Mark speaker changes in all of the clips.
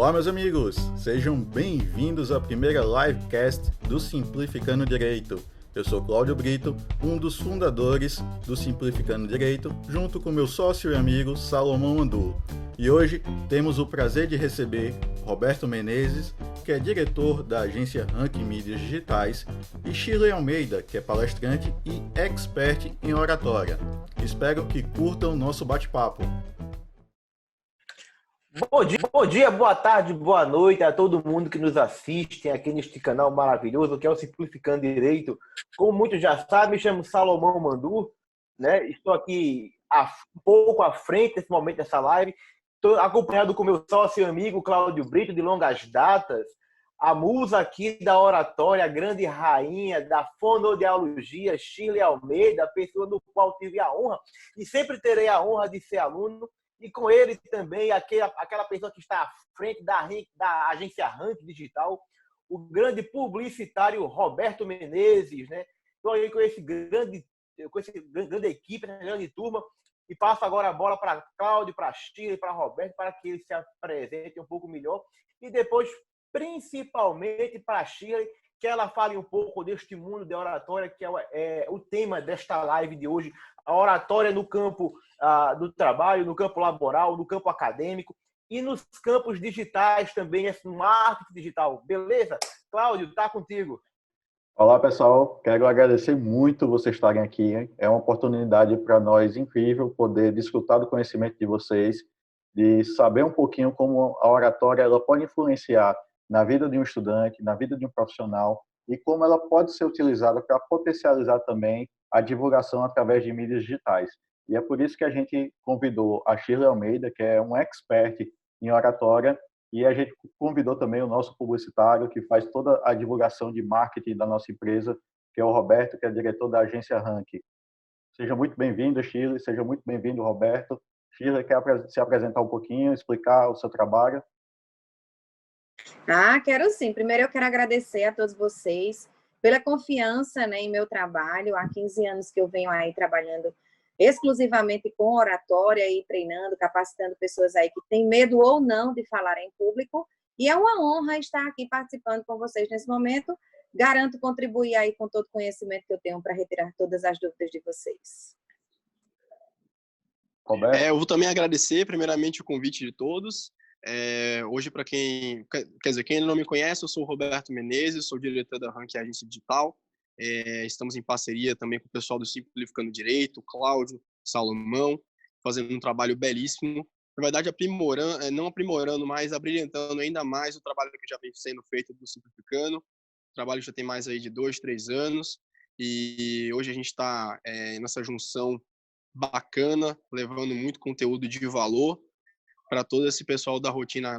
Speaker 1: Olá, meus amigos! Sejam bem-vindos à primeira livecast do Simplificando Direito. Eu sou Cláudio Brito, um dos fundadores do Simplificando Direito, junto com meu sócio e amigo Salomão Andu. E hoje temos o prazer de receber Roberto Menezes, que é diretor da agência Rank Mídias Digitais, e Shirley Almeida, que é palestrante e expert em oratória. Espero que curtam nosso bate-papo.
Speaker 2: Bom dia, boa tarde, boa noite a todo mundo que nos assiste aqui neste canal maravilhoso que é o Simplificando Direito. Como muitos já sabem, me chamo Salomão Mandu, né? Estou aqui um pouco à frente nesse momento dessa live. Estou acompanhado com meu sócio e amigo Cláudio Brito, de longas datas, a musa aqui da oratória, a grande rainha da fonoaudiologia, Shirley Almeida, pessoa do qual tive a honra e sempre terei a honra de ser aluno. E com ele também, aquela pessoa que está à frente da agência Rank Digital, o grande publicitário Roberto Menezes, né? Estou aí com essa grande equipe, essa grande turma, e passo agora a bola para Cláudio, para Shirley, para Roberto, para que eles se apresentem um pouco melhor. E depois, principalmente para a Shirley, que ela fale um pouco deste mundo de oratória, que é o tema desta live de hoje, a oratória no campo do trabalho, no campo laboral, no campo acadêmico e nos campos digitais também, no marketing digital. Beleza? Cláudio, tá contigo.
Speaker 3: Olá, pessoal. Quero agradecer muito vocês estarem aqui. Hein? É uma oportunidade para nós incrível poder desfrutar do conhecimento de vocês, de saber um pouquinho como a oratória ela pode influenciar na vida de um estudante, na vida de um profissional e como ela pode ser utilizada para potencializar também a divulgação através de mídias digitais. E é por isso que a gente convidou a Shirley Almeida, que é um expert em oratória, e a gente convidou também o nosso publicitário, que faz toda a divulgação de marketing da nossa empresa, que é o Roberto, que é diretor da agência Rank. Seja muito bem-vindo, Shirley, seja muito bem-vindo, Roberto. Shirley, quer se apresentar um pouquinho, explicar o seu trabalho?
Speaker 4: Quero sim. Primeiro eu quero agradecer a todos vocês pela confiança, né, em meu trabalho. Há 15 anos que eu venho aí trabalhando exclusivamente com oratória e treinando, capacitando pessoas aí que têm medo ou não de falar em público. E é uma honra estar aqui participando com vocês nesse momento. Garanto contribuir aí com todo o conhecimento que eu tenho para retirar todas as dúvidas de vocês.
Speaker 3: Roberto?
Speaker 5: Eu vou também agradecer, primeiramente, o convite de todos. Hoje, para quem não me conhece, eu sou o Roberto Menezes, sou diretor da Rank Agência Digital. Estamos em parceria também com o pessoal do Simplificando Direito, Cláudio, Salomão, fazendo um trabalho belíssimo. Na verdade, não aprimorando, mas abrilhantando ainda mais o trabalho que já vem sendo feito do Simplificando. O trabalho já tem mais aí de 2, 3 anos. E hoje a gente está nessa junção bacana, levando muito conteúdo de valor para todo esse pessoal da rotina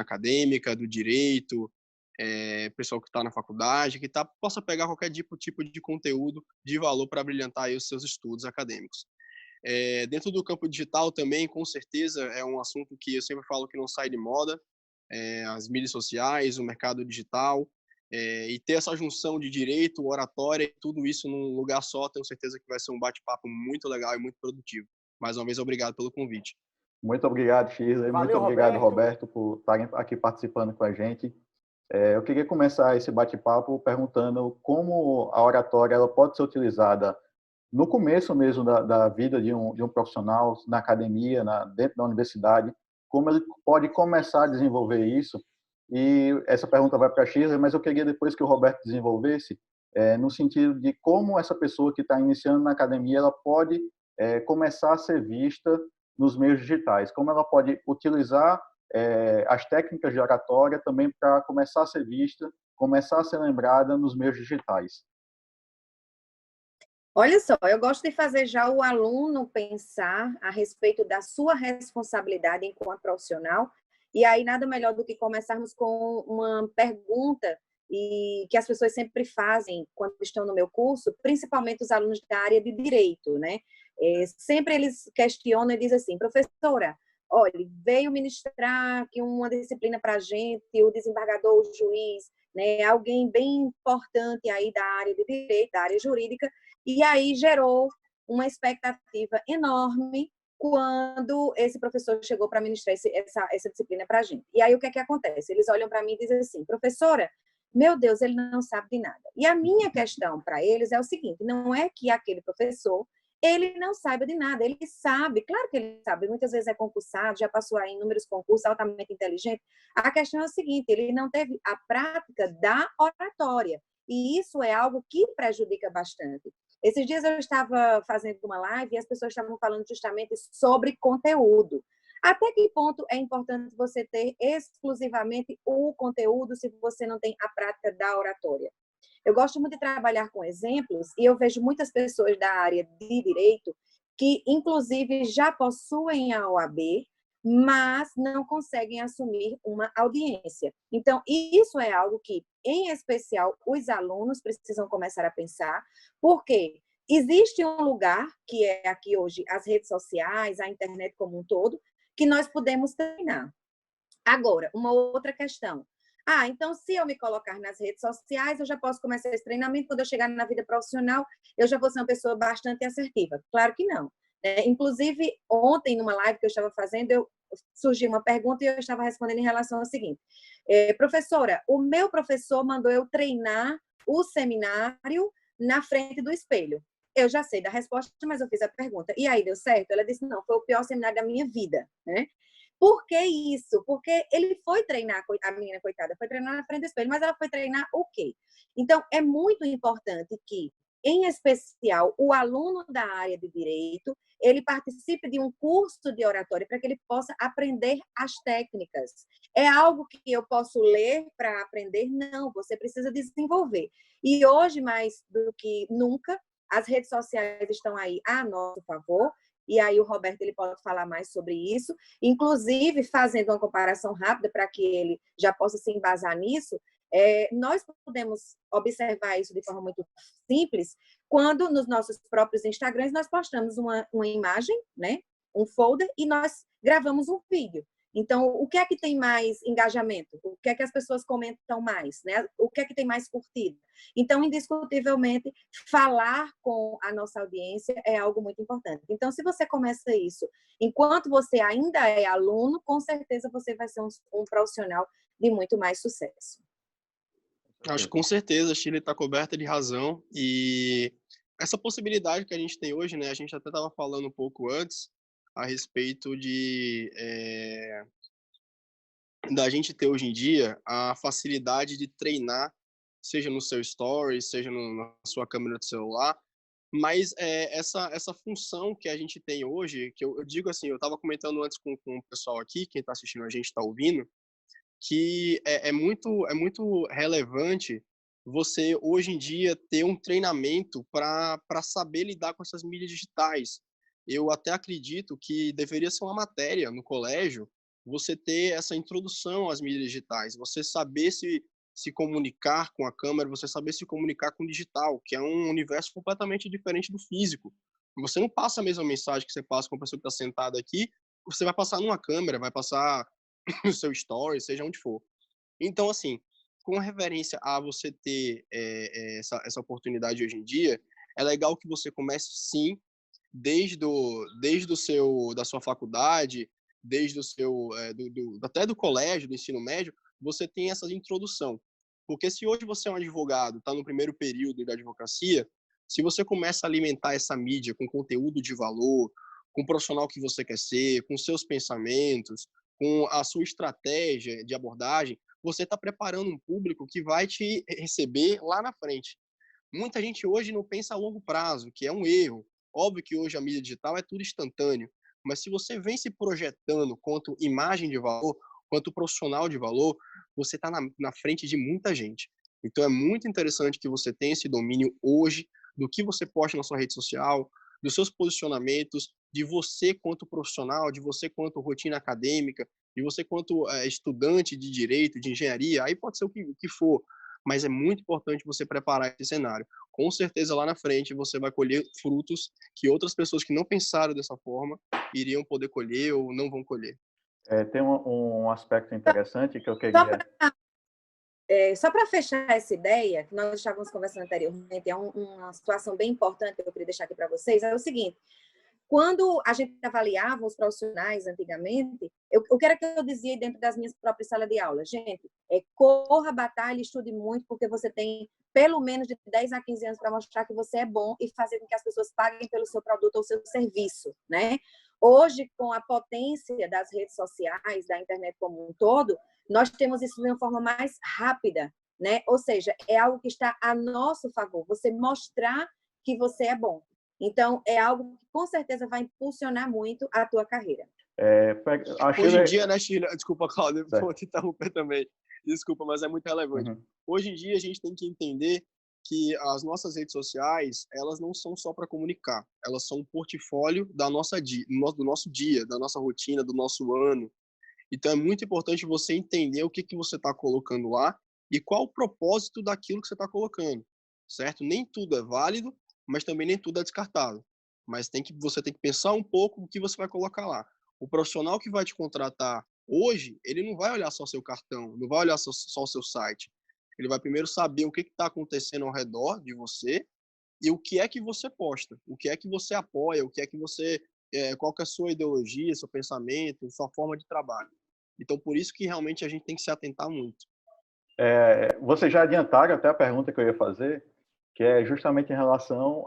Speaker 5: acadêmica, do direito, pessoal que está na faculdade, que possa pegar qualquer tipo de conteúdo de valor para brilhantar aí os seus estudos acadêmicos. Dentro do campo digital também, com certeza, é um assunto que eu sempre falo que não sai de moda, as mídias sociais, o mercado digital, e ter essa junção de direito, oratória, tudo isso num lugar só, tenho certeza que vai ser um bate-papo muito legal e muito produtivo. Mais uma vez, obrigado pelo convite.
Speaker 3: Muito obrigado, Shirley.
Speaker 2: Valeu,
Speaker 3: muito obrigado, Roberto, por estarem aqui participando com a gente. Eu queria começar esse bate-papo perguntando como a oratória ela pode ser utilizada no começo mesmo da vida de um profissional, na academia, dentro da universidade, como ele pode começar a desenvolver isso. E essa pergunta vai para a Shirley, mas eu queria depois que o Roberto desenvolvesse, no sentido de como essa pessoa que está iniciando na academia ela pode começar a ser vista nos meios digitais, como ela pode utilizar as técnicas de oratória também para começar a ser vista, começar a ser lembrada nos meios digitais.
Speaker 4: Olha só, eu gosto de fazer já o aluno pensar a respeito da sua responsabilidade enquanto profissional, e aí nada melhor do que começarmos com uma pergunta e que as pessoas sempre fazem quando estão no meu curso, principalmente os alunos da área de direito, né? Sempre eles questionam e dizem assim, professora, olha, veio ministrar aqui uma disciplina para a gente, o desembargador, o juiz, né, alguém bem importante aí da área de direito, da área jurídica, e aí gerou uma expectativa enorme quando esse professor chegou para ministrar essa disciplina para a gente. E aí, o que é que acontece? Eles olham para mim e dizem assim, professora, meu Deus, ele não sabe de nada. E a minha questão para eles é o seguinte, não é que aquele professor, ele não saiba de nada, ele sabe, claro que ele sabe, muitas vezes é concursado, já passou aí em inúmeros concursos, altamente inteligente. A questão é o seguinte, ele não teve a prática da oratória, e isso é algo que prejudica bastante. Esses dias eu estava fazendo uma live e as pessoas estavam falando justamente sobre conteúdo. Até que ponto é importante você ter exclusivamente o conteúdo se você não tem a prática da oratória? Eu gosto muito de trabalhar com exemplos e eu vejo muitas pessoas da área de direito que, inclusive, já possuem a OAB, mas não conseguem assumir uma audiência. Então, isso é algo que, em especial, os alunos precisam começar a pensar, porque existe um lugar, que é aqui hoje as redes sociais, a internet como um todo, que nós podemos treinar. Agora, uma outra questão. Então, se eu me colocar nas redes sociais, eu já posso começar esse treinamento. Quando eu chegar na vida profissional, eu já vou ser uma pessoa bastante assertiva. Claro que não. Inclusive, ontem, numa live que eu estava fazendo, surgiu uma pergunta e eu estava respondendo em relação ao seguinte. Professora, o meu professor mandou eu treinar o seminário na frente do espelho. Eu já sei da resposta, mas eu fiz a pergunta. E aí, deu certo? Ela disse, não, foi o pior seminário da minha vida, né? Por que isso? Porque ele foi treinar, a menina, coitada, foi treinar na frente do espelho, mas ela foi treinar o quê? Então, é muito importante que, em especial, o aluno da área de direito, ele participe de um curso de oratória para que ele possa aprender as técnicas. É algo que eu posso ler para aprender? Não, você precisa desenvolver. E hoje, mais do que nunca, as redes sociais estão aí a nosso favor, e aí o Roberto ele pode falar mais sobre isso, inclusive fazendo uma comparação rápida para que ele já possa se embasar nisso, nós podemos observar isso de forma muito simples, quando nos nossos próprios Instagrams nós postamos uma imagem, né, um folder, e nós gravamos um vídeo. Então, o que é que tem mais engajamento? O que é que as pessoas comentam mais? Né? O que é que tem mais curtida? Então, indiscutivelmente, falar com a nossa audiência é algo muito importante. Então, se você começa isso enquanto você ainda é aluno, com certeza você vai ser um profissional de muito mais sucesso.
Speaker 5: Acho que com certeza a Shirley está coberta de razão. E essa possibilidade que a gente tem hoje, né? A gente até estava falando um pouco antes a respeito da gente ter hoje em dia a facilidade de treinar, seja no seu stories, seja na sua câmera do celular, mas essa função que a gente tem hoje, que eu digo assim, eu estava comentando antes com o pessoal aqui, quem está assistindo a gente está ouvindo, que é muito relevante você, hoje em dia, ter um treinamento para saber lidar com essas mídias digitais. Eu até acredito que deveria ser uma matéria no colégio, você ter essa introdução às mídias digitais, você saber se comunicar com a câmera, você saber se comunicar com o digital, que é um universo completamente diferente do físico. Você não passa a mesma mensagem que você passa com a pessoa que está sentada aqui, você vai passar numa câmera, vai passar no seu story, seja onde for. Então, assim, com referência a você ter essa oportunidade hoje em dia, é legal que você comece, sim, desde da sua faculdade, desde o seu, até do colégio, do ensino médio, você tem essa introdução. Porque se hoje você é um advogado, está no primeiro período da advocacia, se você começa a alimentar essa mídia com conteúdo de valor, com o profissional que você quer ser, com seus pensamentos, com a sua estratégia de abordagem, você está preparando um público que vai te receber lá na frente. Muita gente hoje não pensa a longo prazo, que é um erro. Óbvio que hoje a mídia digital é tudo instantâneo, mas se você vem se projetando quanto imagem de valor, quanto profissional de valor, você está na frente de muita gente. Então é muito interessante que você tenha esse domínio hoje do que você posta na sua rede social, dos seus posicionamentos, de você quanto profissional, de você quanto rotina acadêmica, de você quanto estudante de direito, de engenharia, aí pode ser o que for, mas é muito importante você preparar esse cenário. Com certeza lá na frente você vai colher frutos que outras pessoas que não pensaram dessa forma iriam poder colher ou não vão colher.
Speaker 3: Tem um aspecto interessante que eu queria...
Speaker 4: Só para fechar essa ideia, que nós estávamos conversando anteriormente, é uma situação bem importante que eu queria deixar aqui para vocês, é o seguinte, quando a gente avaliava os profissionais antigamente, o que era que eu dizia dentro das minhas próprias salas de aula? Gente, corra, batalhe, estude muito, porque você tem pelo menos de 10 a 15 anos para mostrar que você é bom e fazer com que as pessoas paguem pelo seu produto ou seu serviço, né? Hoje, com a potência das redes sociais, da internet como um todo, nós temos isso de uma forma mais rápida, né? Ou seja, é algo que está a nosso favor, você mostrar que você é bom. Então, é algo que com certeza vai impulsionar muito a tua carreira.
Speaker 5: Hoje em dia, né, Sheila? Desculpa, Cláudio,
Speaker 3: certo.
Speaker 5: vou te interromper também. Desculpa, mas é muito relevante.
Speaker 3: Uhum.
Speaker 5: Hoje em dia, a gente tem que entender que as nossas redes sociais, elas não são só para comunicar, elas são um portfólio do nosso dia, da nossa rotina, do nosso ano. Então, é muito importante você entender o que você está colocando lá e qual o propósito daquilo que você está colocando, certo? Nem tudo é válido, mas também nem tudo é descartável. Mas você tem que pensar um pouco o que você vai colocar lá. O profissional que vai te contratar hoje, ele não vai olhar só seu cartão, não vai olhar só o seu site. Ele vai primeiro saber o que está acontecendo ao redor de você e o que é que você posta, o que é que você apoia, o que é que você, qual que é a sua ideologia, seu pensamento, sua forma de trabalho. Então, por isso que realmente a gente tem que se atentar muito.
Speaker 3: Vocês já adiantaram até a pergunta que eu ia fazer, que é justamente em relação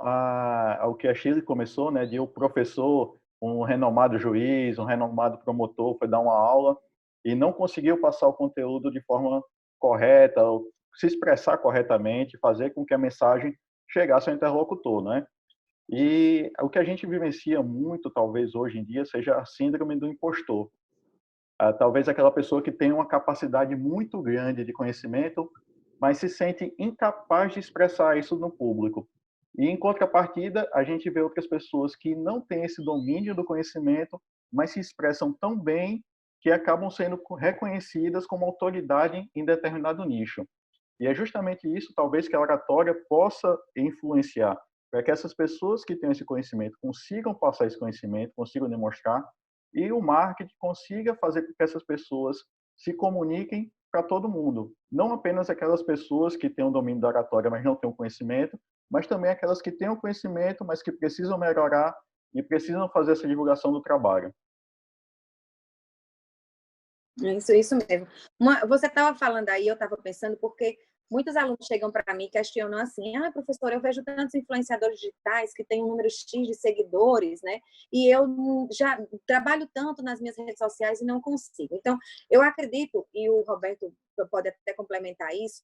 Speaker 3: ao que a Shirley começou, né, de o professor, um renomado juiz, um renomado promotor, foi dar uma aula e não conseguiu passar o conteúdo de forma correta, ou se expressar corretamente, fazer com que a mensagem chegasse ao interlocutor, né? E o que a gente vivencia muito, talvez hoje em dia, seja a síndrome do impostor. Talvez aquela pessoa que tem uma capacidade muito grande de conhecimento, mas se sente incapaz de expressar isso no público. E, em contrapartida, a gente vê outras pessoas que não têm esse domínio do conhecimento, mas se expressam tão bem que acabam sendo reconhecidas como autoridade em determinado nicho. E é justamente isso, talvez, que a oratória possa influenciar, para que essas pessoas que têm esse conhecimento consigam passar esse conhecimento, consigam demonstrar, e o marketing consiga fazer com que essas pessoas se comuniquem para todo mundo. Não apenas aquelas pessoas que têm o domínio da oratória, mas não têm o conhecimento, mas também aquelas que têm o conhecimento, mas que precisam melhorar e precisam fazer essa divulgação do trabalho.
Speaker 4: Isso mesmo. Você estava falando aí, eu estava pensando, porque muitos alunos chegam para mim e questionam assim: professora, eu vejo tantos influenciadores digitais que têm um número X de seguidores, né? E eu já trabalho tanto nas minhas redes sociais e não consigo. Então, eu acredito, e o Roberto pode até complementar isso,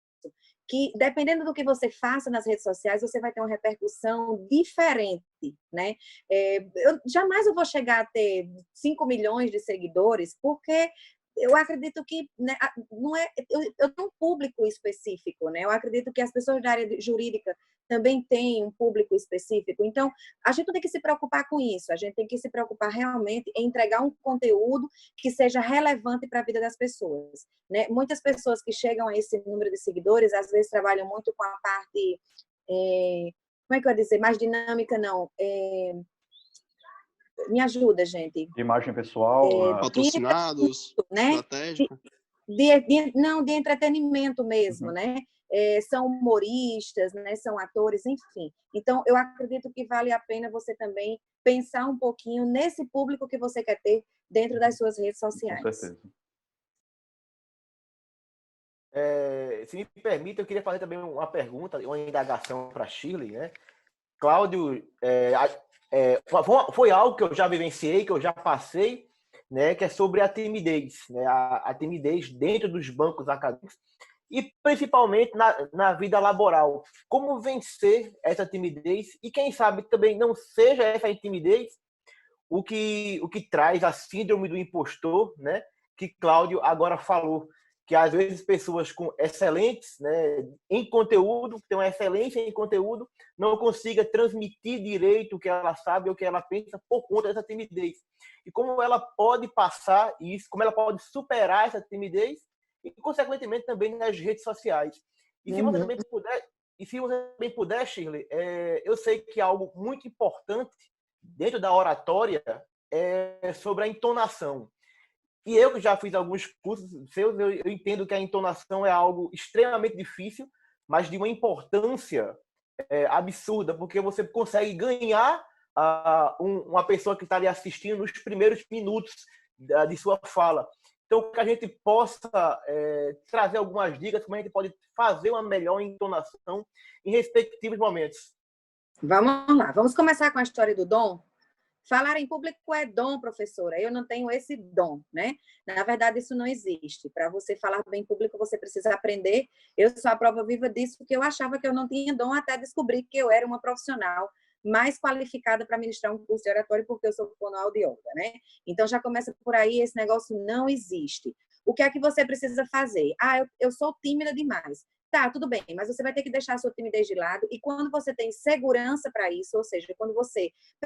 Speaker 4: que dependendo do que você faça nas redes sociais, você vai ter uma repercussão diferente, né? Jamais eu vou chegar a ter 5 milhões de seguidores, porque eu acredito que, né, não é, eu tenho um público específico, né? Eu acredito que as pessoas da área jurídica também têm um público específico. Então, a gente não tem que se preocupar com isso. A gente tem que se preocupar realmente em entregar um conteúdo que seja relevante para a vida das pessoas, né? Muitas pessoas que chegam a esse número de seguidores, às vezes trabalham muito com a parte, como é que eu ia dizer, mais dinâmica, não. Me ajuda, gente.
Speaker 3: Imagem pessoal,
Speaker 5: patrocinados,
Speaker 4: né?
Speaker 5: estratégico.
Speaker 4: Não, de entretenimento mesmo, né? São humoristas, né? São atores, enfim. Então, eu acredito que vale a pena você também pensar um pouquinho nesse público que você quer ter dentro das suas redes sociais.
Speaker 3: Com certeza.
Speaker 2: Se me permite, eu queria fazer também uma pergunta, uma indagação para a Shirley, né? Cláudio, foi algo que eu já vivenciei, que eu já passei, né, que é sobre a timidez, né, a timidez dentro dos bancos acadêmicos e principalmente na vida laboral. Como vencer essa timidez e, quem sabe, também não seja essa timidez o que traz a síndrome do impostor, né, que Cláudio agora falou, que às vezes pessoas com excelentes, né, em conteúdo, que têm uma excelência em conteúdo, não consiga transmitir direito o que ela sabe ou o que ela pensa por conta dessa timidez. E como ela pode passar isso, como ela pode superar essa timidez e, consequentemente, também nas redes sociais. E se você também puder, Shirley, eu sei que algo muito importante dentro da oratória é sobre a entonação. E eu que já fiz alguns cursos seus, eu entendo que a entonação é algo extremamente difícil, mas de uma importância absurda, porque você consegue ganhar uma pessoa que está ali assistindo nos primeiros minutos de sua fala. Então, que a gente possa trazer algumas dicas, como a gente pode fazer uma melhor entonação em respectivos momentos.
Speaker 4: Vamos lá, vamos começar com a história do dom. Falar em público é dom, professora. Eu não tenho esse dom, né? Na verdade, isso não existe. Para você falar bem em público, você precisa aprender. Eu sou a prova viva disso, que eu achava que eu não tinha dom até descobrir que eu era uma profissional mais qualificada para ministrar um curso de oratório, porque eu sou fonoaudióloga, né? Então, já começa por aí, esse negócio não existe. O que é que você precisa fazer? Eu sou tímida demais. Tá, tudo bem, mas você vai ter que deixar a sua timidez de lado, e quando você tem segurança para isso, ou seja, quando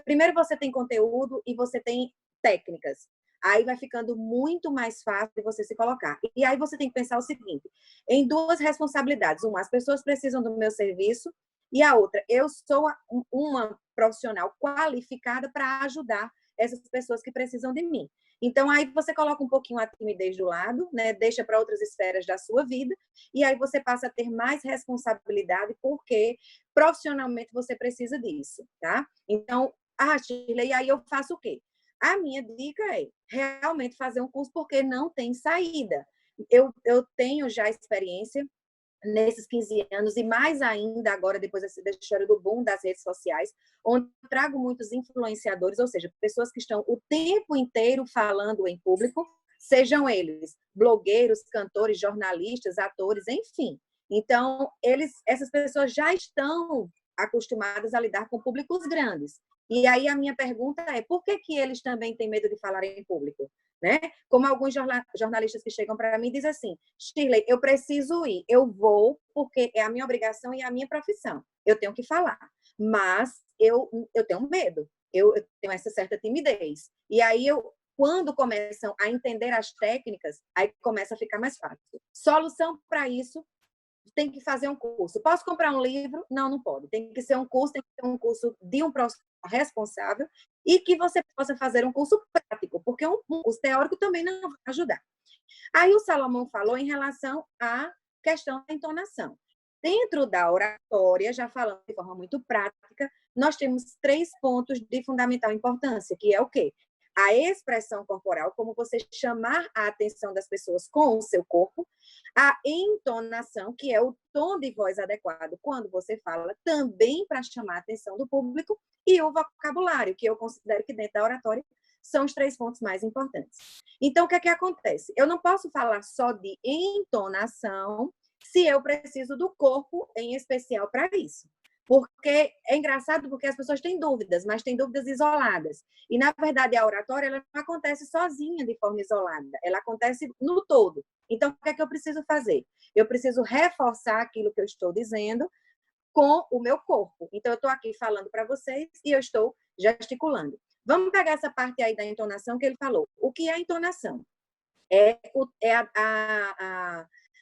Speaker 4: primeiro você tem conteúdo e você tem técnicas, aí vai ficando muito mais fácil de você se colocar. E aí você tem que pensar o seguinte, em duas responsabilidades. Uma, as pessoas precisam do meu serviço, e a outra, eu sou uma profissional qualificada para ajudar essas pessoas que precisam de mim. Então, aí você coloca um pouquinho a timidez do lado, né? Deixa para outras esferas da sua vida, e aí você passa a ter mais responsabilidade, porque profissionalmente você precisa disso, tá? Então, Shirley, e aí eu faço o quê? A minha dica é realmente fazer um curso, porque não tem saída. Eu tenho já experiência nesses 15 anos, e mais ainda agora, depois da história do boom das redes sociais, onde eu trago muitos influenciadores, ou seja, pessoas que estão o tempo inteiro falando em público, sejam eles blogueiros, cantores, jornalistas, atores, enfim. Então, essas pessoas já estão acostumadas a lidar com públicos grandes. E aí a minha pergunta é, por que eles também têm medo de falar em público? Né? Como alguns jornalistas que chegam para mim e dizem assim, Shirley, eu preciso ir, eu vou porque é a minha obrigação e a minha profissão, eu tenho que falar, mas eu tenho medo, eu tenho essa certa timidez. E aí quando começam a entender as técnicas, aí começa a ficar mais fácil. Solução para isso, tem que fazer um curso. Posso comprar um livro? Não, não pode. Tem que ser um curso de um profissional responsável, e que você possa fazer um curso prático, porque um curso teórico também não vai ajudar. Aí o Salomão falou em relação à questão da entonação. Dentro da oratória, já falando de forma muito prática, nós temos 3 pontos de fundamental importância, que é o quê? A expressão corporal, como você chamar a atenção das pessoas com o seu corpo, a entonação, que é o tom de voz adequado quando você fala, também para chamar a atenção do público, e o vocabulário, que eu considero que dentro da oratória são os 3 pontos mais importantes. Então, o que é que acontece? Eu não posso falar só de entonação se eu preciso do corpo em especial para isso. Porque é engraçado, porque as pessoas têm dúvidas, mas têm dúvidas isoladas. E, na verdade, a oratória ela não acontece sozinha, de forma isolada. Ela acontece no todo. Então, o que é que eu preciso fazer? Eu preciso reforçar aquilo que eu estou dizendo com o meu corpo. Então, eu estou aqui falando para vocês e eu estou gesticulando. Vamos pegar essa parte aí da entonação que ele falou. O que é entonação? É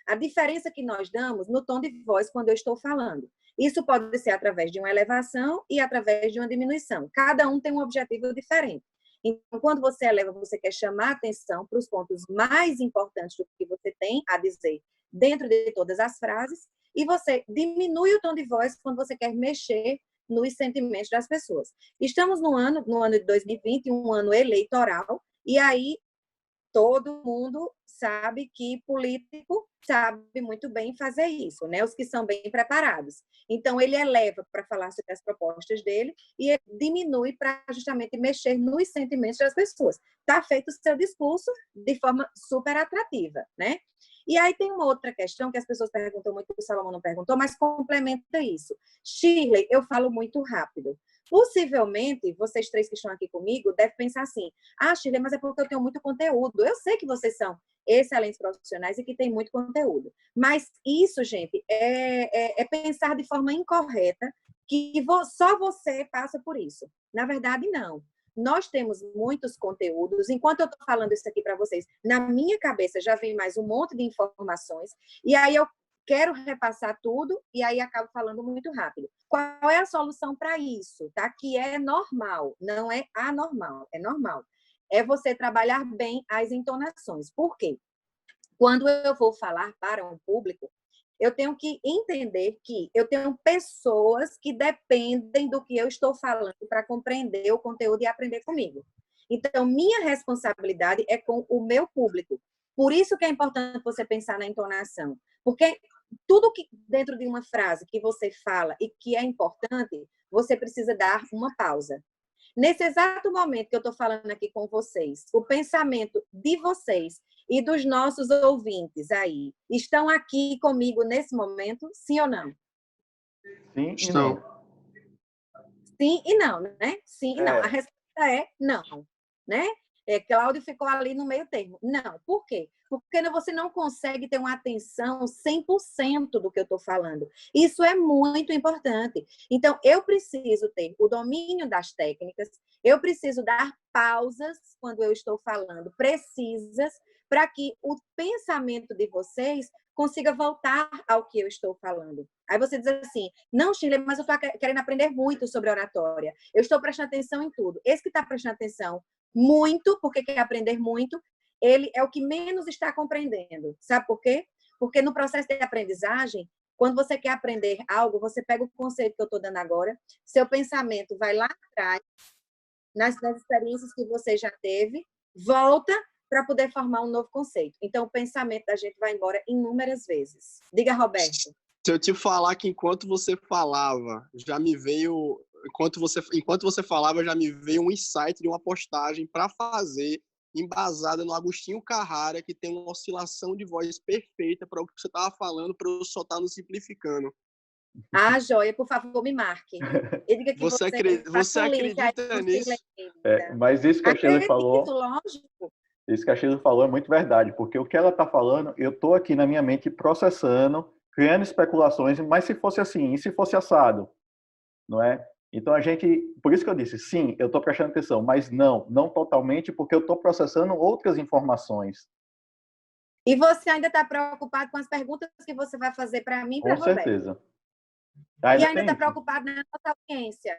Speaker 4: a diferença que nós damos no tom de voz quando eu estou falando. Isso pode ser através de uma elevação e através de uma diminuição. Cada um tem um objetivo diferente. Então, quando você eleva, você quer chamar a atenção para os pontos mais importantes do que você tem a dizer dentro de todas as frases, e você diminui o tom de voz quando você quer mexer nos sentimentos das pessoas. Estamos no ano de 2020, um ano eleitoral, e aí todo mundo sabe que político sabe muito bem fazer isso, né? Os que são bem preparados. Então, ele eleva para falar sobre as propostas dele e diminui para justamente mexer nos sentimentos das pessoas. Está feito o seu discurso de forma super atrativa, né? E aí tem uma outra questão que as pessoas perguntam muito, o Salomão não perguntou, mas complementa isso. Shirley, eu falo muito rápido. Possivelmente, vocês 3 que estão aqui comigo devem pensar assim, Shirley, mas é porque eu tenho muito conteúdo. Eu sei que vocês são excelentes profissionais e que têm muito conteúdo. Mas isso, gente, é pensar de forma incorreta que só você passa por isso. Na verdade, não. Nós temos muitos conteúdos. Enquanto eu estou falando isso aqui para vocês, na minha cabeça já vem mais um monte de informações, e aí eu quero repassar tudo, e aí acabo falando muito rápido. Qual é a solução para isso? Tá? Que é normal, não é anormal, é normal. É você trabalhar bem as entonações. Por quê? Quando eu vou falar para um público, eu tenho que entender que eu tenho pessoas que dependem do que eu estou falando para compreender o conteúdo e aprender comigo. Então, minha responsabilidade é com o meu público. Por isso que é importante você pensar na entonação. Porque tudo que dentro de uma frase que você fala e que é importante, você precisa dar uma pausa. Nesse exato momento que eu estou falando aqui com vocês, o pensamento de vocês e dos nossos ouvintes aí estão aqui comigo nesse momento, sim ou não?
Speaker 3: Sim e não.
Speaker 4: Sim e não, né? Sim e não. A
Speaker 3: É.
Speaker 4: resposta é não, né? Cláudio ficou ali no meio termo. Não. Por quê? Porque você não consegue ter uma atenção 100% do que eu estou falando. Isso é muito importante. Então, eu preciso ter o domínio das técnicas, eu preciso dar pausas quando eu estou falando, precisas, para que o pensamento de vocês consiga voltar ao que eu estou falando. Aí você diz assim, não, Shirley, mas eu estou querendo aprender muito sobre oratória. Eu estou prestando atenção em tudo. Esse que está prestando atenção muito, porque quer aprender muito, ele é o que menos está compreendendo. Sabe por quê? Porque no processo de aprendizagem, quando você quer aprender algo, você pega o conceito que eu estou dando agora, seu pensamento vai lá atrás, nas experiências que você já teve, volta para poder formar um novo conceito. Então, o pensamento da gente vai embora inúmeras vezes. Diga, Roberto.
Speaker 5: Se eu te falar que enquanto você falava, já me veio... Enquanto você falava, já me veio um insight de uma postagem para fazer, embasada no Agostinho Carrara, que tem uma oscilação de voz perfeita para o que você estava falando, para eu só estar no simplificando.
Speaker 4: Ah, joia, por favor, me marque. E diga que
Speaker 5: você acredita nisso?
Speaker 3: Mas isso que a Shirley falou...
Speaker 4: Lógico.
Speaker 3: Isso que a Shirley falou é muito verdade, porque o que ela está falando, eu estou aqui na minha mente processando, criando especulações, mas se fosse assim, e se fosse assado, não é? Então a gente, por isso que eu disse, sim, eu estou prestando atenção, mas não totalmente, porque eu estou processando outras informações.
Speaker 4: E você ainda está preocupado com as perguntas que você vai fazer para mim e para Roberto?
Speaker 3: Com certeza.
Speaker 4: E ainda está preocupado na nossa audiência.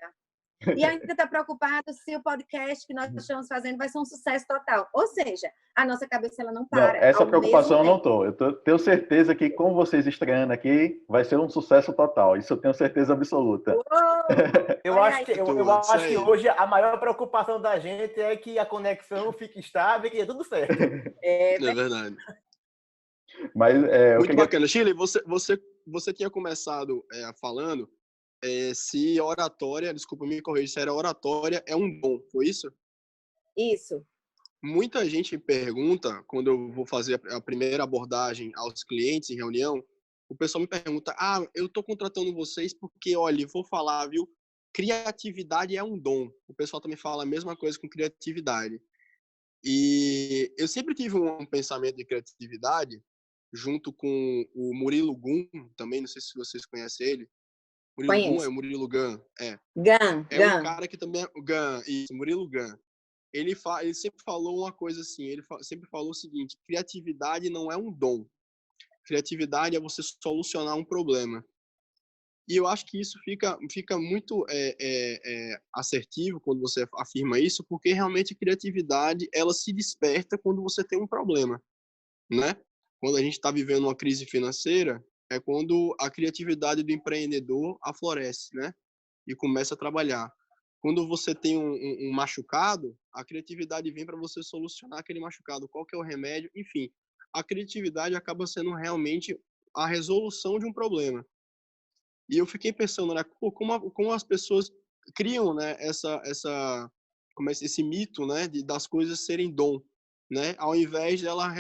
Speaker 4: E ainda está preocupado se o podcast que nós estamos fazendo vai ser um sucesso total. Ou seja, a nossa cabeça ela não para.
Speaker 3: Não, essa preocupação eu não estou. Tenho certeza que com vocês estreando aqui, vai ser um sucesso total. Isso eu tenho certeza absoluta.
Speaker 2: Eu acho que hoje a maior preocupação da gente é que a conexão fique estável e que dê tudo certo.
Speaker 5: É verdade.
Speaker 3: Mas,
Speaker 5: muito bacana. Shirley, você tinha começado falando se oratória, desculpa me corrigir, se era oratória é um dom, foi isso?
Speaker 4: Isso.
Speaker 5: Muita gente pergunta, quando eu vou fazer a primeira abordagem aos clientes em reunião, o pessoal me pergunta, eu estou contratando vocês porque, olha, vou falar, viu, criatividade é um dom. O pessoal também fala a mesma coisa com criatividade. E eu sempre tive um pensamento de criatividade, junto com o Murilo Gun, também, não sei se vocês conhecem ele. Murilo Gun é o Murilo Gun. Um cara que também é o Gun, isso, Murilo Gun. Ele sempre falou uma coisa assim, ele sempre falou o seguinte, criatividade não é um dom. Criatividade é você solucionar um problema. E eu acho que isso fica muito assertivo quando você afirma isso, porque realmente a criatividade ela se desperta quando você tem um problema, né? Quando a gente está vivendo uma crise financeira, é quando a criatividade do empreendedor aflorece, né? E começa a trabalhar. Quando você tem um machucado, a criatividade vem para você solucionar aquele machucado. Qual que é o remédio? Enfim, a criatividade acaba sendo realmente a resolução de um problema. E eu fiquei pensando, né, como as pessoas criam, né, esse mito, né, das coisas serem dom, né, ao invés delas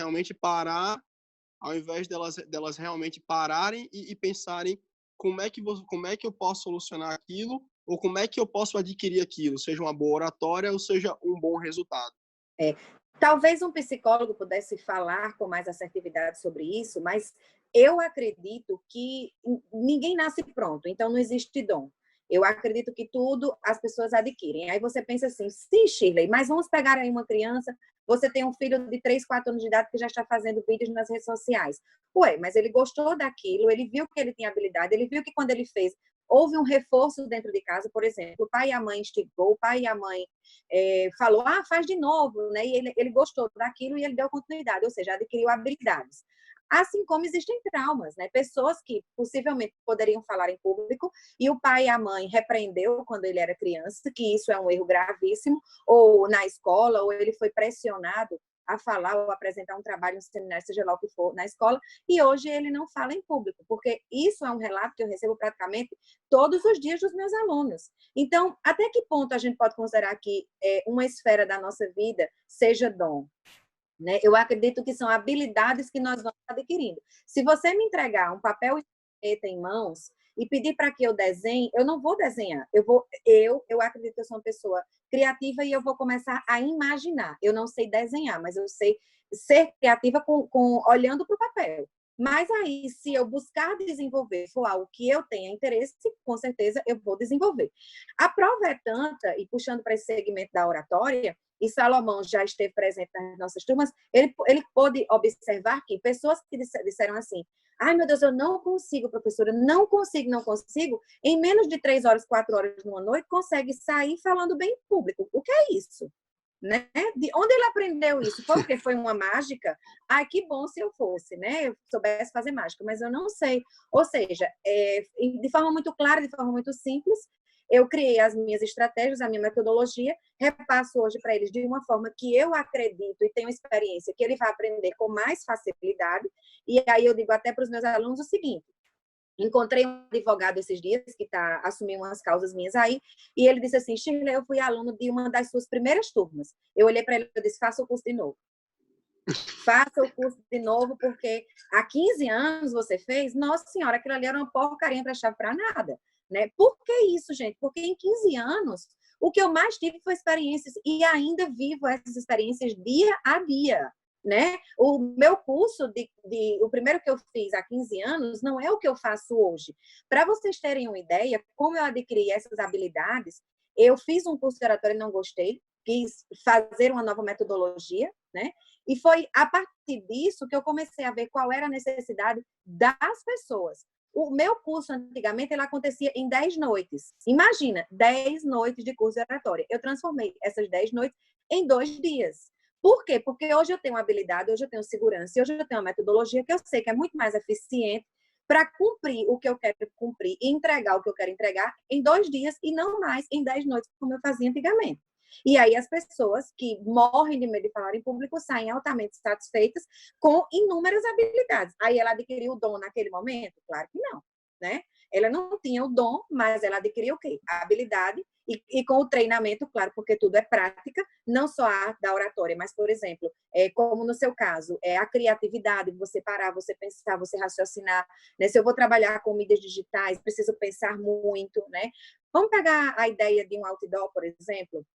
Speaker 5: realmente pararem e pensarem como é que eu posso solucionar aquilo ou como é que eu posso adquirir aquilo, seja uma boa oratória ou seja um bom resultado.
Speaker 4: Talvez um psicólogo pudesse falar com mais assertividade sobre isso, mas eu acredito que ninguém nasce pronto, então não existe dom. Eu acredito que tudo as pessoas adquirem. Aí você pensa assim, sim, Shirley, mas vamos pegar aí uma criança, você tem um filho de 3, 4 anos de idade que já está fazendo vídeos nas redes sociais. Ué, mas ele gostou daquilo, ele viu que ele tinha habilidade, ele viu que quando ele fez, houve um reforço dentro de casa, por exemplo, o pai e a mãe instigou, o pai e a mãe falou, faz de novo, né? E ele gostou daquilo e ele deu continuidade, ou seja, adquiriu habilidades. Assim como existem traumas, né? Pessoas que possivelmente poderiam falar em público e o pai e a mãe repreendeu quando ele era criança, que isso é um erro gravíssimo, ou na escola, ou ele foi pressionado a falar ou apresentar um trabalho, um seminário, seja lá o que for, na escola, e hoje ele não fala em público, porque isso é um relato que eu recebo praticamente todos os dias dos meus alunos. Então, até que ponto a gente pode considerar que uma esfera da nossa vida seja dom? Né? Eu acredito que são habilidades que nós vamos adquirindo. Se você me entregar um papel e caneta em mãos e pedir para que eu desenhe, eu não vou desenhar. Eu acredito que eu sou uma pessoa criativa e eu vou começar a imaginar. Eu não sei desenhar, mas eu sei ser criativa olhando para o papel. Mas aí, se eu buscar desenvolver for algo que eu tenha interesse, com certeza eu vou desenvolver. A prova é tanta, e puxando para esse segmento da oratória, e Salomão já esteve presente nas nossas turmas, ele pôde observar que pessoas que disseram assim, ai meu Deus, eu não consigo, professora, não consigo, em menos de 3 horas, 4 horas numa noite, consegue sair falando bem em público. O que é isso? Né? De onde ele aprendeu isso? Porque foi uma mágica? Ai, que bom se eu fosse, né? Eu soubesse fazer mágica, mas eu não sei. Ou seja, de forma muito clara, de forma muito simples, eu criei as minhas estratégias, a minha metodologia, repasso hoje para eles de uma forma que eu acredito e tenho experiência, que ele vai aprender com mais facilidade. E aí eu digo até para os meus alunos o seguinte, encontrei um advogado esses dias que assumindo umas causas minhas aí, e ele disse assim, Shirley, eu fui aluno de uma das suas primeiras turmas. Eu olhei para ele e disse, faça o curso de novo. Faça o curso de novo, porque há 15 anos você fez, nossa senhora, aquilo ali era uma porcaria para chave para nada. Né? Por que isso, gente? Porque em 15 anos, o que eu mais tive foi experiências, e ainda vivo essas experiências dia a dia. Né? O meu curso, o primeiro que eu fiz há 15 anos, não é o que eu faço hoje. Para vocês terem uma ideia, como eu adquiri essas habilidades, eu fiz um curso de oratória e não gostei, quis fazer uma nova metodologia, né? E foi a partir disso que eu comecei a ver qual era a necessidade das pessoas. O meu curso, antigamente, ele acontecia em 10 noites. Imagina, 10 noites de curso de oratória. Eu transformei essas 10 noites em 2 dias. Por quê? Porque hoje eu tenho habilidade, hoje eu tenho segurança, hoje eu tenho uma metodologia que eu sei que é muito mais eficiente para cumprir o que eu quero cumprir e entregar o que eu quero entregar em 2 dias e não mais em 10 noites, como eu fazia antigamente. E aí as pessoas que morrem de medo de falar em público saem altamente satisfeitas com inúmeras habilidades. Aí ela adquiriu o dom naquele momento? Claro que não, né? Ela não tinha o dom, mas ela adquiriu o quê? A habilidade e com o treinamento, claro, porque tudo é prática, não só a da oratória, mas, por exemplo, como no seu caso, a criatividade, você parar, você pensar, você raciocinar, né? Se eu vou trabalhar com mídias digitais, preciso pensar muito, né? Vamos pegar a ideia de um outdoor, por exemplo,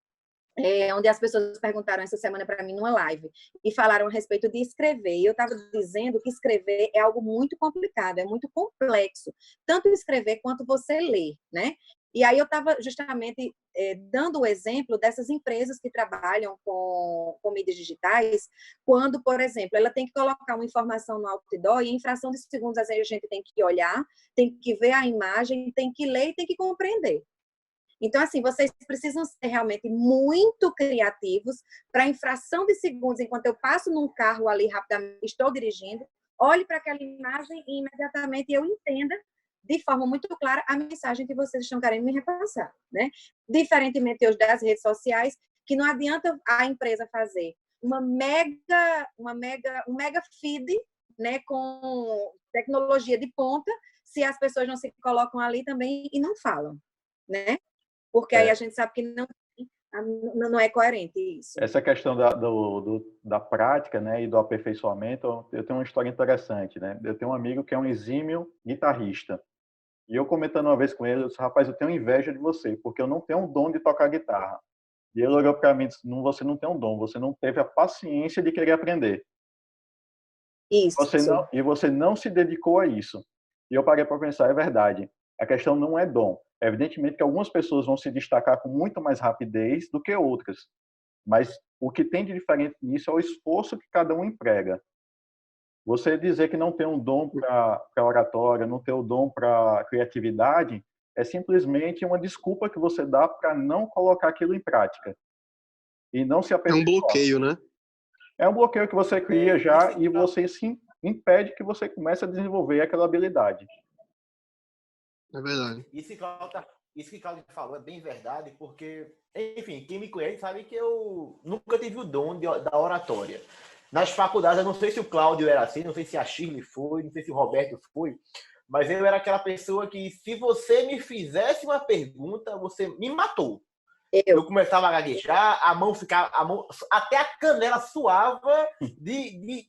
Speaker 4: onde as pessoas perguntaram essa semana para mim numa live e falaram a respeito de escrever. E eu estava dizendo que escrever é algo muito complicado, é muito complexo, tanto escrever quanto você ler, né? E aí eu estava justamente dando o exemplo dessas empresas que trabalham com mídias digitais, quando, por exemplo, ela tem que colocar uma informação no outdoor e em fração de segundos às vezes a gente tem que olhar, tem que ver a imagem, tem que ler e tem que compreender. Então, assim, vocês precisam ser realmente muito criativos para, em fração de segundos, enquanto eu passo num carro ali rapidamente, estou dirigindo, olhe para aquela imagem e imediatamente eu entenda de forma muito clara a mensagem que vocês estão querendo me repassar, né? Diferentemente hoje das redes sociais, que não adianta a empresa fazer um mega feed, né, com tecnologia de ponta, se as pessoas não se colocam ali também e não falam, né? Porque aí a gente sabe que não é coerente isso.
Speaker 3: Essa questão da prática, né, e do aperfeiçoamento, eu tenho uma história interessante, né? Eu tenho um amigo que é um exímio guitarrista. E eu comentando uma vez com ele, eu disse, rapaz, eu tenho inveja de você, porque eu não tenho um dom de tocar guitarra. E ele olhou para mim e disse, você não tem um dom, você não teve a paciência de querer aprender.
Speaker 4: Isso.
Speaker 3: Você não se dedicou a isso. E eu parei para pensar, é verdade. A questão não é dom. Evidentemente que algumas pessoas vão se destacar com muito mais rapidez do que outras. Mas o que tem de diferente nisso é o esforço que cada um emprega. Você dizer que não tem um dom para oratória, não tem o dom para criatividade, é simplesmente uma desculpa que você dá para não colocar aquilo em prática. E não se aperfeiçoar.
Speaker 5: É um bloqueio, né?
Speaker 3: É um bloqueio que você cria já e você impede que você comece a desenvolver aquela habilidade.
Speaker 5: É verdade.
Speaker 2: Isso que Claudio falou é bem verdade, porque, enfim, quem me conhece sabe que eu nunca tive o dom da oratória. Nas faculdades, eu não sei se o Cláudio era assim, não sei se a Shirley foi, não sei se o Roberto foi, mas eu era aquela pessoa que, se você me fizesse uma pergunta, você me matou. Eu começava a gaguejar, até a canela suava de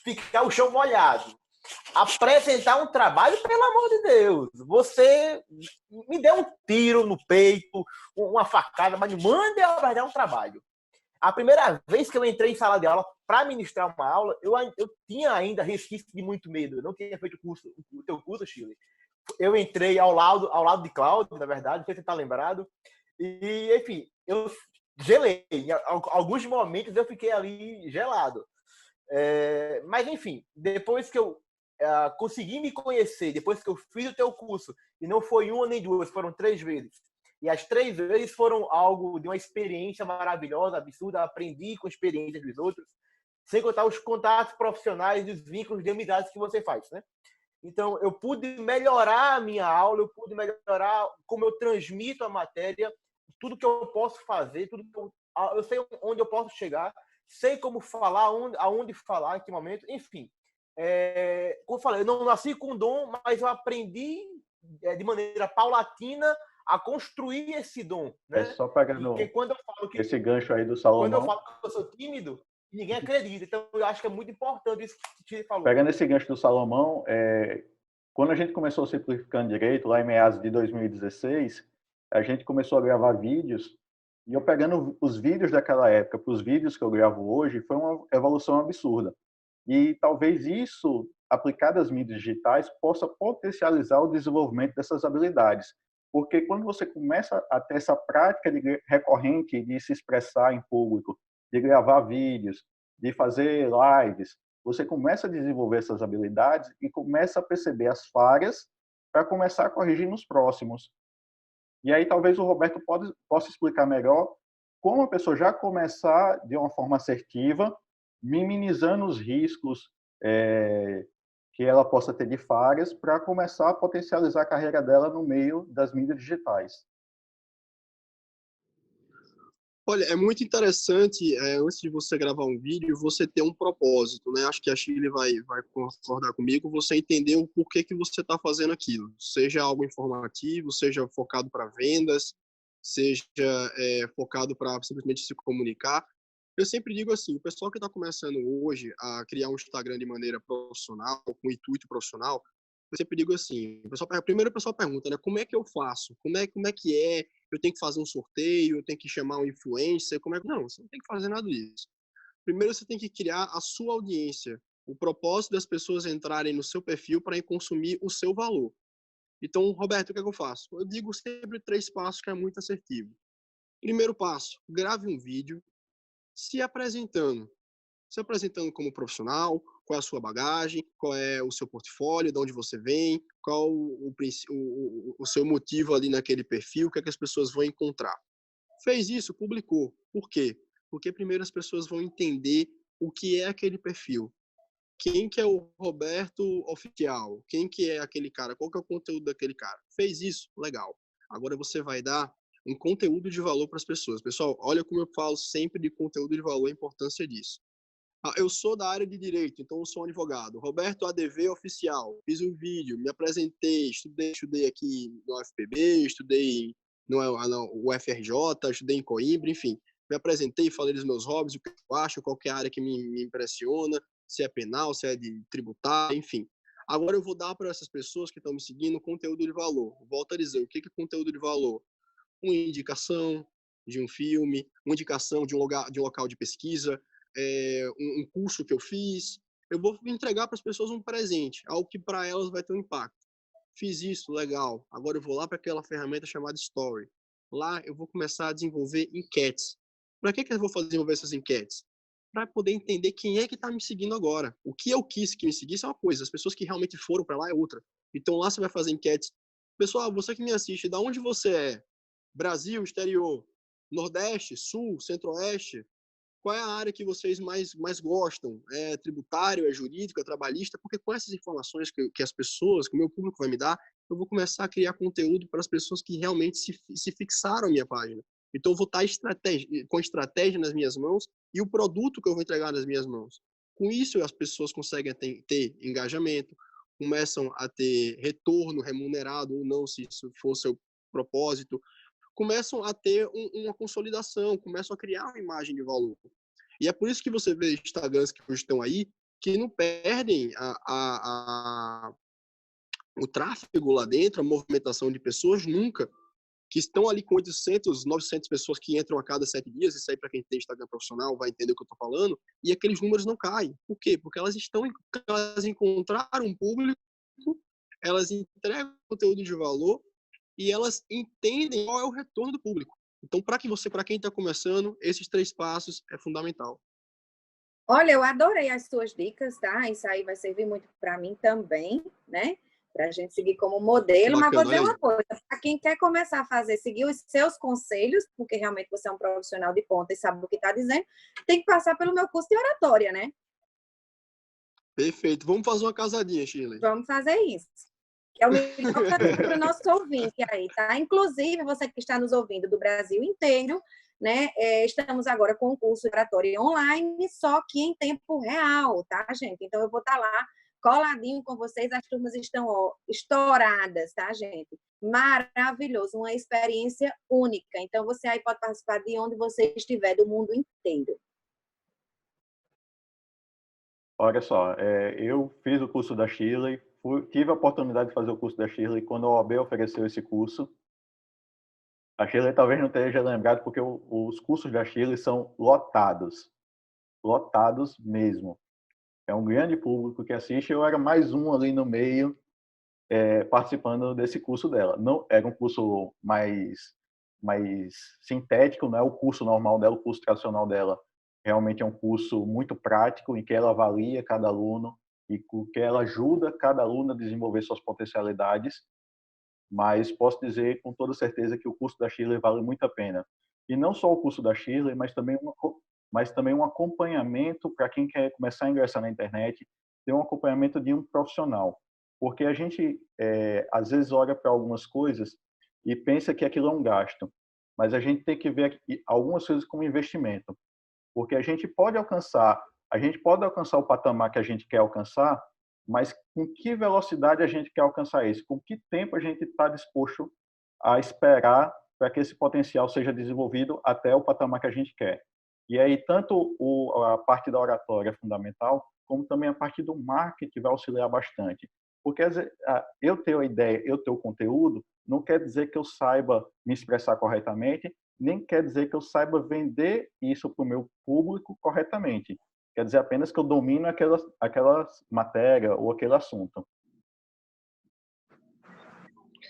Speaker 2: ficar o chão molhado. Apresentar um trabalho, pelo amor de Deus, você me deu um tiro no peito, uma facada, mas me mande abordar um trabalho. A primeira vez que eu entrei em sala de aula para ministrar uma aula, eu tinha ainda resquício de muito medo. Eu não tinha feito o teu curso, Chile. Eu entrei ao lado de Cláudio, na verdade, não sei se você está lembrado. E, enfim, eu gelei. Em alguns momentos eu fiquei ali gelado. Mas, enfim, depois que eu consegui me conhecer, depois que eu fiz o teu curso, e não foi uma nem duas, foram 3 vezes, e as 3 vezes foram algo de uma experiência maravilhosa, absurda, aprendi com a experiência dos outros, sem contar os contatos profissionais e os vínculos de amizades que você faz, né? Então, eu pude melhorar a minha aula, eu pude melhorar como eu transmito a matéria, tudo que eu posso fazer, tudo que eu sei onde eu posso chegar, sei como falar, aonde falar, em que momento, enfim. Como eu falei, eu não nasci com dom, mas eu aprendi de maneira paulatina a construir esse dom. Né?
Speaker 3: Só pegando
Speaker 2: quando eu falo
Speaker 3: esse gancho aí do Salomão.
Speaker 2: Quando eu falo que eu sou tímido, ninguém acredita. Então, eu acho que é muito importante isso que você falou.
Speaker 3: Pegando esse gancho do Salomão, quando a gente começou Simplificando Direito, lá em meados de 2016, a gente começou a gravar vídeos, e eu pegando os vídeos daquela época para os vídeos que eu gravo hoje, foi uma evolução absurda. E talvez isso, aplicado às mídias digitais, possa potencializar o desenvolvimento dessas habilidades. Porque quando você começa a ter essa prática recorrente de se expressar em público, de gravar vídeos, de fazer lives, você começa a desenvolver essas habilidades e começa a perceber as falhas para começar a corrigir nos próximos. E aí talvez o Roberto possa explicar melhor como a pessoa já começar de uma forma assertiva, minimizando os riscos que ela possa ter de falhas para começar a potencializar a carreira dela no meio das mídias digitais.
Speaker 5: Olha, é muito interessante, antes de você gravar um vídeo, você ter um propósito, né? Acho que a Shirley vai concordar comigo, você entender o porquê que você está fazendo aquilo. Seja algo informativo, seja focado para vendas, seja focado para simplesmente se comunicar. Eu sempre digo assim, o pessoal que está começando hoje a criar um Instagram de maneira profissional, com intuito profissional, eu sempre digo assim, primeiro o pessoal pergunta, né, como é que eu faço? Como é que é? Eu tenho que fazer um sorteio, eu tenho que chamar um influencer, Não, você não tem que fazer nada disso. Primeiro você tem que criar a sua audiência, o propósito das pessoas entrarem no seu perfil para consumir o seu valor. Então, Roberto, o que é que eu faço? Eu digo sempre 3 passos que é muito assertivo. Primeiro passo, grave um vídeo se apresentando como profissional, qual é a sua bagagem, qual é o seu portfólio, de onde você vem, qual o seu motivo ali naquele perfil, o que é que as pessoas vão encontrar. Fez isso, publicou. Por quê? Porque primeiro as pessoas vão entender o que é aquele perfil. Quem que é o Roberto oficial? Quem que é aquele cara? Qual que é o conteúdo daquele cara? Fez isso? Legal. Agora você vai dar um conteúdo de valor para as pessoas. Pessoal, olha como eu falo sempre de conteúdo de valor, a importância disso. Eu sou da área de direito, então eu sou um advogado. Roberto ADV oficial. Fiz um vídeo, me apresentei, estudei aqui no UFPB, estudei no UFRJ, estudei em Coimbra, enfim. Me apresentei, falei dos meus hobbies, o que eu acho, qual que é a área que me impressiona, se é penal, se é de tributário, enfim. Agora eu vou dar para essas pessoas que estão me seguindo conteúdo de valor. Volto a dizer, o que é conteúdo de valor? Uma indicação de um filme, uma indicação de um local de pesquisa, um curso que eu fiz. Eu vou entregar para as pessoas um presente, algo que para elas vai ter um impacto. Fiz isso, legal. Agora eu vou lá para aquela ferramenta chamada Story. Lá eu vou começar a desenvolver enquetes. Para que eu vou desenvolver essas enquetes? Para poder entender quem é que está me seguindo agora. O que eu quis que me seguisse é uma coisa, as pessoas que realmente foram para lá é outra. Então lá você vai fazer enquetes. Pessoal, você que me assiste, da onde você é? Brasil, exterior, Nordeste, Sul, Centro-Oeste, qual é a área que vocês mais gostam? É tributário, é jurídico, é trabalhista? Porque com essas informações que as pessoas, que o meu público vai me dar, eu vou começar a criar conteúdo para as pessoas que realmente se fixaram na minha página. Então, eu vou estar com estratégia nas minhas mãos e o produto que eu vou entregar nas minhas mãos. Com isso, as pessoas conseguem ter engajamento, começam a ter retorno remunerado ou não, se isso for seu propósito, começam a ter uma consolidação, começam a criar uma imagem de valor. E é por isso que você vê Instagrams que hoje estão aí, que não perdem o tráfego lá dentro, a movimentação de pessoas nunca, que estão ali com 800, 900 pessoas que entram a cada 7 dias, isso aí para quem tem Instagram profissional vai entender o que eu estou falando, e aqueles números não caem. Por quê? Porque elas encontraram um público, elas entregam conteúdo de valor e elas entendem qual é o retorno do público. Então, para quem está começando, esses 3 passos é fundamental.
Speaker 4: Olha, eu adorei as suas dicas, tá? Isso aí vai servir muito para mim também, né? Para a gente seguir como modelo. Bacana, mas vou dizer uma coisa: para quem quer começar a fazer, seguir os seus conselhos, porque realmente você é um profissional de ponta e sabe o que está dizendo, tem que passar pelo meu curso de oratória, né?
Speaker 5: Perfeito. Vamos fazer uma casadinha, Shirley.
Speaker 4: Vamos fazer isso. Que é o melhor para o nosso ouvinte aí, tá? Inclusive, você que está nos ouvindo do Brasil inteiro, né? Estamos agora com o curso de oratória online, só que em tempo real, tá, gente? Então, eu vou estar lá coladinho com vocês, as turmas estão estouradas, tá, gente? Maravilhoso, uma experiência única. Então, você aí pode participar de onde você estiver, do mundo inteiro.
Speaker 3: Olha só, eu fiz o curso da Shirley, tive a oportunidade de fazer o curso da Shirley quando a OAB ofereceu esse curso. A Shirley talvez não esteja lembrado, porque os cursos da Shirley são lotados mesmo. É um grande público que assiste. Eu era mais um ali no meio, participando desse curso dela. Não era um curso mais sintético, não é o curso normal dela, o curso tradicional dela. Realmente é um curso muito prático, em que ela avalia cada aluno e que ela ajuda cada aluno a desenvolver suas potencialidades. Mas posso dizer com toda certeza que o curso da Shirley vale muito a pena. E não só o curso da Shirley, mas também um acompanhamento para quem quer começar a ingressar na internet, ter um acompanhamento de um profissional. Porque a gente, às vezes, olha para algumas coisas e pensa que aquilo é um gasto. Mas a gente tem que ver algumas coisas como investimento. Porque a gente pode alcançar o patamar que a gente quer alcançar, mas com que velocidade a gente quer alcançar isso? Com que tempo a gente está disposto a esperar para que esse potencial seja desenvolvido até o patamar que a gente quer? E aí, tanto a parte da oratória é fundamental, como também a parte do marketing vai auxiliar bastante. Porque eu ter a ideia, eu ter o conteúdo, não quer dizer que eu saiba me expressar corretamente, nem quer dizer que eu saiba vender isso para o meu público corretamente. Quer dizer apenas que eu domino aquela matéria ou aquele assunto.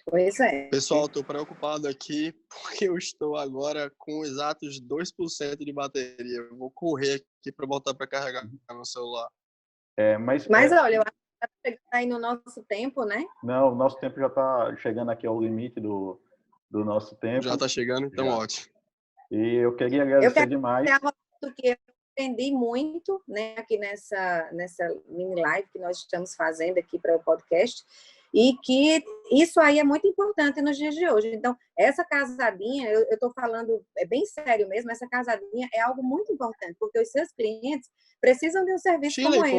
Speaker 4: Pois é.
Speaker 5: Pessoal, estou preocupado aqui porque eu estou agora com exatos 2% de bateria. Eu vou correr aqui para voltar para carregar meu celular.
Speaker 4: Mas olha, eu acho que está chegando aí no nosso tempo, né?
Speaker 3: Não, o nosso tempo já está chegando aqui ao limite do nosso tempo.
Speaker 5: Já está chegando, então já. Ótimo.
Speaker 3: E eu queria agradecer demais.
Speaker 4: Que eu aprendi muito, né, aqui nessa mini live que nós estamos fazendo aqui para o podcast, e que isso aí é muito importante nos dias de hoje. Então, essa casadinha, eu estou falando, é bem sério mesmo, essa casadinha é algo muito importante, porque os seus clientes precisam de um serviço
Speaker 5: Shirley,
Speaker 4: como esse.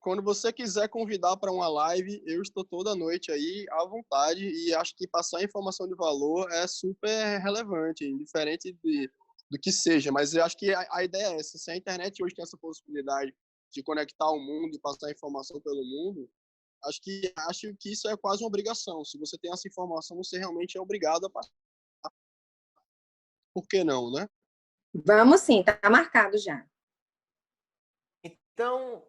Speaker 5: Quando você quiser convidar para uma live, eu estou toda noite aí à vontade, e acho que passar informação de valor é super relevante, indiferente do que seja, mas eu acho que a ideia é essa. Se a internet hoje tem essa possibilidade de conectar o mundo e passar informação pelo mundo, acho que isso é quase uma obrigação. Se você tem essa informação, você realmente é obrigado a passar. Por que não, né?
Speaker 4: Vamos sim, tá marcado já.
Speaker 2: Então,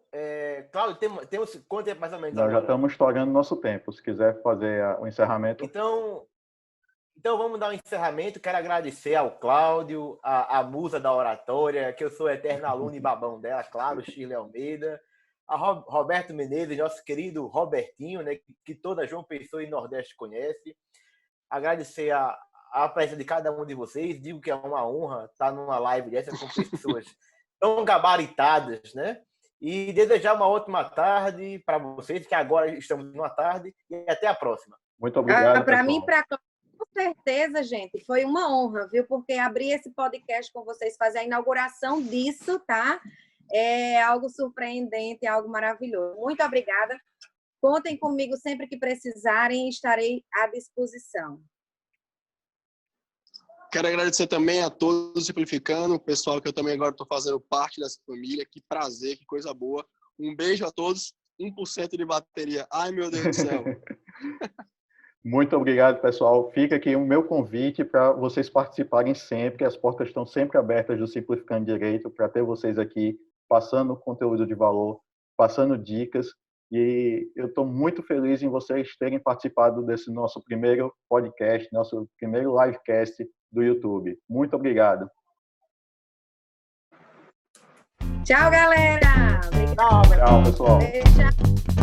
Speaker 2: Cláudio, temos quanto tempo mais ou menos?
Speaker 3: Nós já estamos estourando nosso tempo. Se quiser fazer o encerramento.
Speaker 2: Então vamos dar um encerramento. Quero agradecer ao Cláudio, a musa da oratória, que eu sou eterno aluno e babão dela, claro, Shirley Almeida, a Roberto Menezes, nosso querido Robertinho, né, que toda João Pessoa e Nordeste conhece. Agradecer a presença de cada um de vocês. Digo que é uma honra estar numa live dessa com pessoas tão gabaritadas, né? E desejar uma ótima tarde para vocês, que agora estamos numa tarde, e até a próxima.
Speaker 3: Muito obrigado,
Speaker 4: Para mim,
Speaker 3: pessoal.
Speaker 4: com certeza, gente, foi uma honra, viu? Porque abrir esse podcast com vocês, fazer a inauguração disso, tá? É algo surpreendente, é algo maravilhoso. Muito obrigada. Contem comigo sempre que precisarem, estarei à disposição.
Speaker 5: Quero agradecer também a todos Simplificando, o pessoal que eu também agora estou fazendo parte dessa família. Que prazer, que coisa boa. Um beijo a todos. 1% de bateria. Ai, meu Deus do céu.
Speaker 3: Muito obrigado, pessoal. Fica aqui o meu convite para vocês participarem sempre. As portas estão sempre abertas do Simplificando Direito para ter vocês aqui passando conteúdo de valor, passando dicas. E eu estou muito feliz em vocês terem participado desse nosso primeiro podcast, nosso primeiro livecast do YouTube. Muito obrigado.
Speaker 4: Tchau, galera!
Speaker 2: Tchau,
Speaker 3: Tchau, pessoal.
Speaker 4: Beijo.